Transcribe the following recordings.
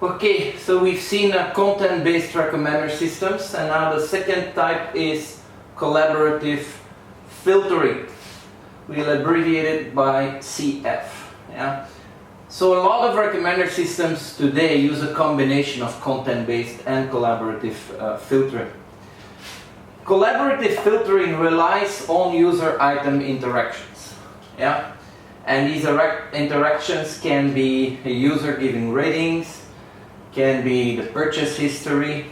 Okay, so we've seen content-based recommender systems, and now the second type is collaborative filtering. We'll abbreviate it by CF. Yeah? So a lot of recommender systems today use a combination of content-based and collaborative filtering. Collaborative filtering relies on user item interactions. Yeah? And these interactions can be a user giving ratings, can be the purchase history,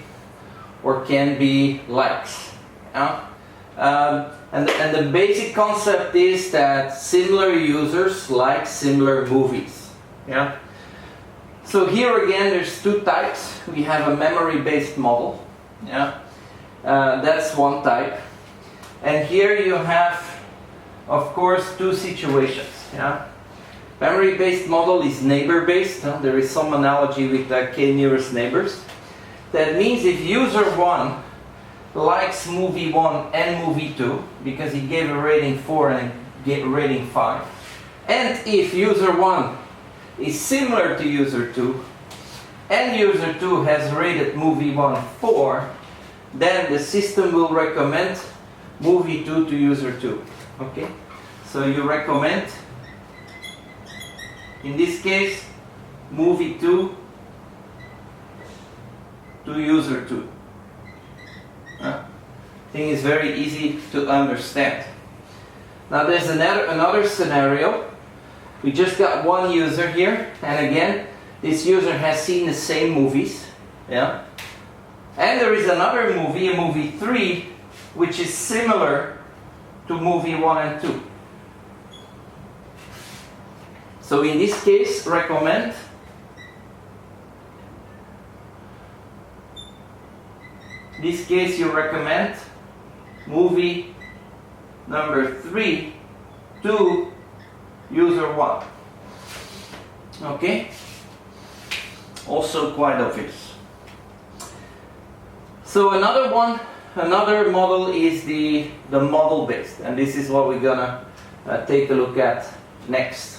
or can be likes. Yeah? And the basic concept is that similar users like similar movies. Yeah? So here again there's two types. We have a memory-based model. Yeah? That's one type. And here you have, of course, two situations. Yeah? Memory-based model is neighbor-based. There is some analogy with the k-nearest neighbors. That means if user 1 likes movie 1 and movie 2, because he gave a rating 4 and gave a rating 5, and if user 1 is similar to user 2, and user 2 has rated movie 1 4, then the system will recommend movie 2 to user 2. Okay? So you recommend, in this case, movie 2 to user 2. I think it's very easy to understand. Now there's another scenario. We just got one user here, and again, this user has seen the same movies. Yeah? And there is another movie, a movie 3, which is similar to movie 1 and 2. So in this case, recommend this case you recommend movie number 3 to user 1. Okay? Also quite obvious. So another model is the model based, and this is what we're gonna take a look at next.